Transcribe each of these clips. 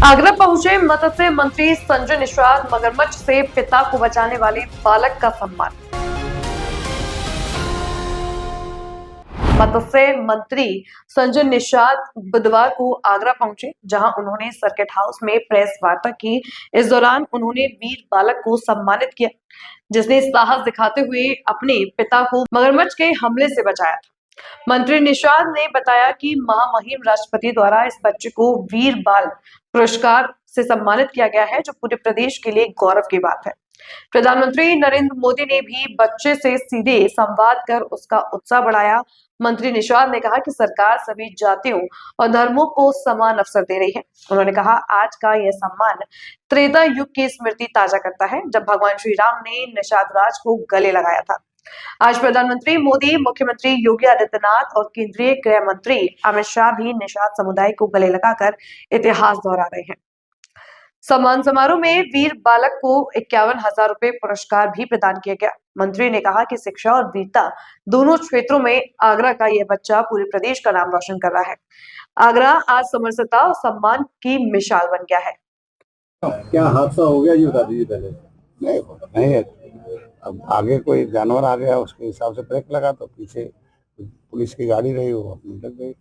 आगरा पहुंचे मत्स्य मंत्री संजय निषाद, मगरमच्छ से पिता को बचाने वाले बालक का सम्मान। मत्स्य मंत्री संजय निषाद बुधवार को आगरा पहुंचे, जहां उन्होंने सर्किट हाउस में प्रेस वार्ता की। इस दौरान उन्होंने वीर बालक को सम्मानित किया, जिसने साहस दिखाते हुए अपने पिता को मगरमच्छ के हमले से बचाया था। मंत्री निषाद ने बताया कि महामहिम राष्ट्रपति द्वारा इस बच्चे को वीर बाल पुरस्कार से सम्मानित किया गया है, जो पूरे प्रदेश के लिए गौरव की बात है। प्रधानमंत्री नरेंद्र मोदी ने भी बच्चे से सीधे संवाद कर उसका उत्साह बढ़ाया। मंत्री निषाद ने कहा कि सरकार सभी जातियों और धर्मों को समान अवसर दे रही है। उन्होंने कहा, आज का यह सम्मान त्रेता युग की स्मृति ताजा करता है, जब भगवान श्री राम ने निषाद राज को गले लगाया था। आज प्रधानमंत्री मोदी, मुख्यमंत्री योगी आदित्यनाथ और केंद्रीय गृह मंत्री अमित शाह भी निषाद समुदाय को गले लगाकर इतिहास दोहरा रहे हैं। सम्मान समारोह में वीर बालक को 51,000 रुपए पुरस्कार भी प्रदान किया गया। मंत्री ने कहा कि शिक्षा और वीरता दोनों क्षेत्रों में आगरा का यह बच्चा पूरे प्रदेश का नाम रोशन कर रहा है। आगरा आज समरसता और सम्मान की मिसाल बन गया है। क्या हादसा हो गया, ये बता दीजिए पहले। नहीं, अब आगे कोई जानवर आ गया, उसके हिसाब से ब्रेक लगा तो पीछे पुलिस की गाड़ी रही, वो अपनी लग गई।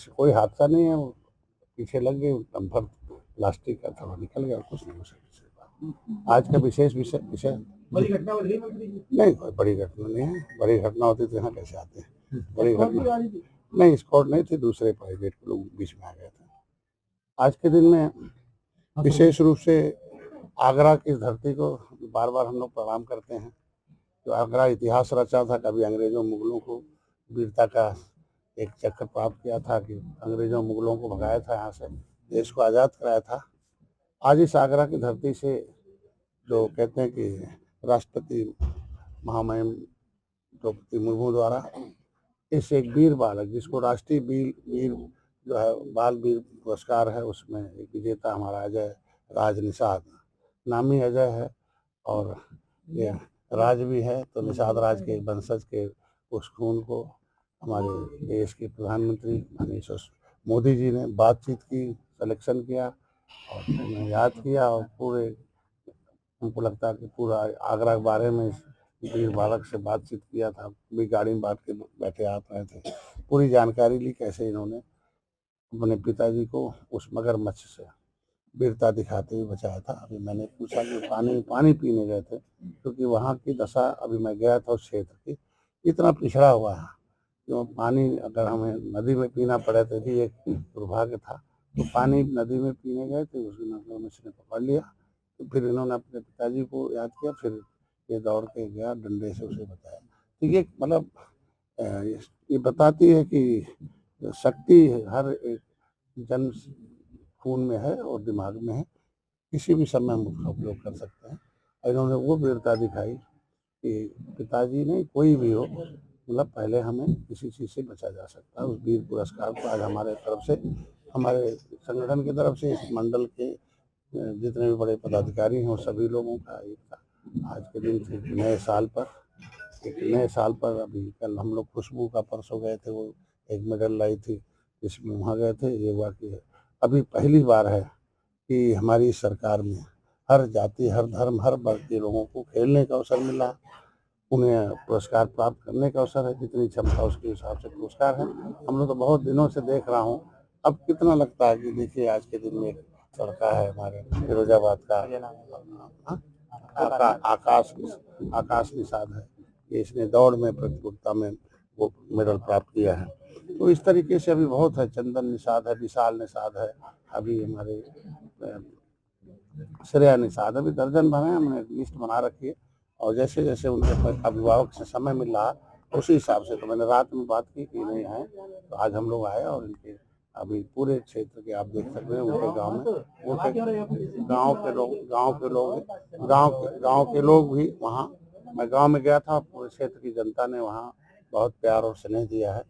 कोई हादसा नहीं है, वो पीछे लग गई, डंपर प्लास्टिक का था, निकल गया, कुछ नहीं हो सकता। आज का विशेष विषय बड़ी घटना नहीं, कोई बड़ी घटना नहीं है। बड़ी घटना होती तो यहाँ कैसे आते हैं? बड़ी घटना नहीं, स्कॉट नहीं थी, दूसरे प्राइवेट लोग बीच में आ गए थे। आज के दिन में विशेष रूप से आगरा की धरती को बार बार हम लोग प्रणाम करते हैं। जो आगरा इतिहास रचा था, कभी अंग्रेजों मुगलों को वीरता का एक चक्कर प्राप्त किया था कि अंग्रेजों मुगलों को भगाया था, यहाँ से देश को आज़ाद कराया था। आज इस आगरा की धरती से जो कहते हैं कि राष्ट्रपति महामहिम द्रौपदी मुर्मू द्वारा इस एक वीर बालक, जिसको राष्ट्रीय वीर जो है बाल वीर पुरस्कार है, उसमें एक विजेता हमारा अजय राज निषाद, नामी अजय है और ये राज भी है, तो निषाद राज के वंशज के उस खून को हमारे देश के प्रधानमंत्री माननीय मोदी जी ने बातचीत की, सिलेक्शन किया और उन्हें याद किया और पूरे हमको लगता है कि पूरा आगरा के बारे में वीर बालक से बातचीत किया था। भी गाड़ी में बांट के बैठे आ रहे थे, पूरी जानकारी ली कैसे इन्होंने अपने पिताजी को उस मगरमच्छ से वीरता दिखाते हुए बचाया था। अभी मैंने पूछा कि पानी पीने गए थे, क्योंकि वहाँ की दशा, अभी मैं गया था उस क्षेत्र की, इतना पिछड़ा हुआ है कि पानी अगर हमें नदी में पीना पड़े तो भी एक दुर्भाग्य था। तो पानी नदी में पीने गए थे, उस मगरमच्छ ने पकड़ लिया, तो फिर इन्होंने अपने पिताजी को याद किया, फिर ये दौड़ के गया, डंडे से उसे बताया। तो ये मतलब ये बताती है कि शक्ति हर एक जन खून में है और दिमाग में है, किसी भी समय हम उसका उपयोग कर सकते हैं। और इन्होंने वो वीरता दिखाई कि पिताजी नहीं, कोई भी हो, मतलब पहले हमें किसी चीज़ से बचा जा सकता है। उस वीर पुरस्कार को आज हमारे तरफ से, हमारे संगठन की तरफ से, इस मंडल के जितने भी बड़े पदाधिकारी हैं, वो सभी लोगों का एक था। आज के दिन एक नए साल पर अभी कल हम लोग खुशबू का परसों गए थे, वो एक मेडल लाई थी, जिसमें वहाँ गए थे। ये हुआ कि अभी पहली बार है कि हमारी सरकार में हर जाति, हर धर्म, हर वर्ग के लोगों को खेलने का अवसर मिला, उन्हें पुरस्कार प्राप्त करने का अवसर है। जितनी क्षमता उसके हिसाब से पुरस्कार है। हम लोग तो बहुत दिनों से देख रहा हूँ, अब कितना लगता है कि देखिए आज के दिन में एक लड़का है हमारे फिरोजाबाद का, आकाश निषाद है, कि इसने दौड़ में प्रतियोगिता में वो मेडल प्राप्त किया है। तो इस तरीके से अभी बहुत है, चंदन निषाद है, विशाल निषाद है, अभी हमारे श्रेया निषाद, अभी दर्जन भर हैं, हमने लिस्ट बना रखी है। और जैसे जैसे उनके अभिभावक से समय मिल रहा उसी हिसाब से, तो मैंने रात में बात की कि नहीं आए, तो आज हम लोग आए और इनके अभी पूरे क्षेत्र के आप देख सकते हैं, उनके गांव में, उनके गांव के लोग भी वहाँ, मैं गांव में गया था, पूरे क्षेत्र की जनता ने वहाँ बहुत प्यार और स्नेह दिया है।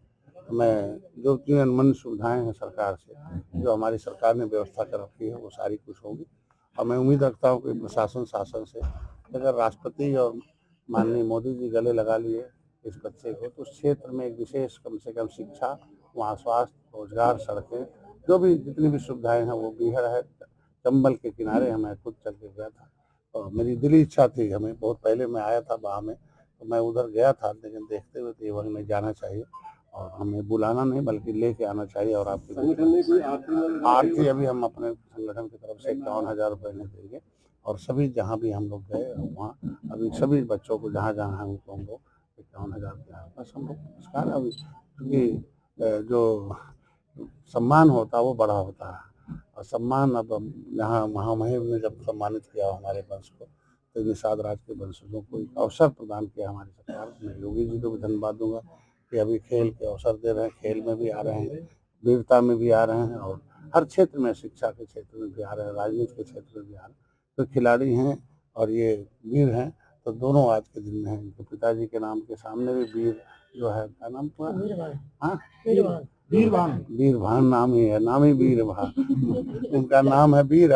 मैं जो अनमन सुविधाएं हैं सरकार से, जो हमारी सरकार ने व्यवस्था कर रखी है, वो सारी कुछ होगी। और मैं उम्मीद रखता हूँ कि प्रशासन शासन से अगर राष्ट्रपति और माननीय मोदी जी गले लगा लिए इस बच्चे को, तो उस क्षेत्र में एक विशेष कम से कम शिक्षा, वहाँ स्वास्थ्य, रोजगार, सड़कें, जो भी जितनी भी सुविधाएं हैं वो बीहड़ है, चंबल के किनारे है। मैं खुद चल के गया था और मेरी दिली इच्छा थी, हमें बहुत पहले मैं आया था वहाँ में, तो मैं उधर गया था, लेकिन देखते हुए तेवर में जाना चाहिए और हमें बुलाना नहीं बल्कि लेके आना चाहिए। और आपके संगठन में कोई आरती अभी हम अपने संगठन की तरफ से 51,000 रुपये में देंगे और सभी जहाँ भी हम लोग गए वहाँ अभी सभी बच्चों को जहाँ जहाँ है उनको हम लोग 51,000 के आसपास हम लोग पुरस्कार अभी, क्योंकि जो सम्मान होता है वो बड़ा होता है और सम्मान अब यहाँ महामहिम ने जब सम्मानित किया हमारे वंश को, तो निषाद राज के वंशजों को एक अवसर प्रदान किया हमारी सरकार। मैं योगी जी को भी धन्यवाद दूंगा कि अभी खेल के अवसर दे रहे हैं, खेल में भी आ रहे हैं, वीरता में भी आ रहे हैं और हर क्षेत्र में, शिक्षा के क्षेत्र में भी आ रहे हैं, राजनीति के क्षेत्र में भी आ रहे हैं। तो खिलाड़ी हैं और ये वीर हैं, तो दोनों आज के दिन में हैं। इनके पिताजी के नाम के सामने भी वीर जो है, क्या नाम था? हाँ, वीरभान नाम ही है, नाम ही वीरभान। उनका नाम है वीर,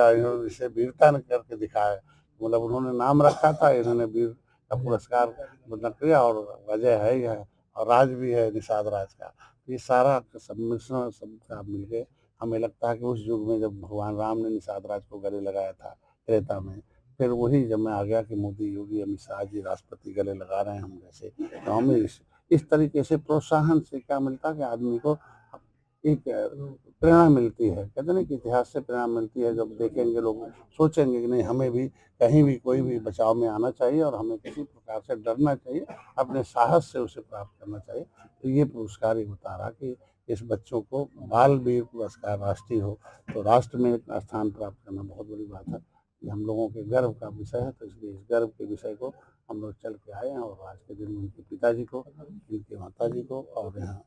इसे वीरता ने करके दिखाया, मतलब उन्होंने नाम रखा था, इन्होंने वीर का पुरस्कार मतलब किया और वजह है ही है और राज भी है निषाद राज का। ये सारा सम्मिश्रण सबका मिल के हमें लगता है कि उस युग में जब भगवान राम ने निषाद राज को गले लगाया था त्रेता में, फिर वही जब मैं आ गया कि मोदी, योगी, अमित शाह जी राष्ट्रपति गले लगा रहे हैं हम जैसे, तो हमें इस तरीके से प्रोत्साहन से क्या मिलता है कि आदमी को एक प्रेरणा मिलती है। कहते हैं कि इतिहास से प्रेरणा मिलती है, जब देखेंगे लोग सोचेंगे कि नहीं हमें भी कहीं भी कोई भी बचाव में आना चाहिए और हमें किसी प्रकार से डरना चाहिए, अपने साहस से उसे प्राप्त करना चाहिए। तो ये पुरस्कार ही बता रहा कि इस बच्चों को बाल वीर पुरस्कार राष्ट्रीय हो तो राष्ट्र में एक स्थान प्राप्त करना बहुत बड़ी बात है। ये हम लोगों के गर्व का विषय है, तो इसलिए इस गर्व के विषय को हम लोग चल के आए हैं और आज के दिन उनके पिताजी को, उनकी माताजी को और यहाँ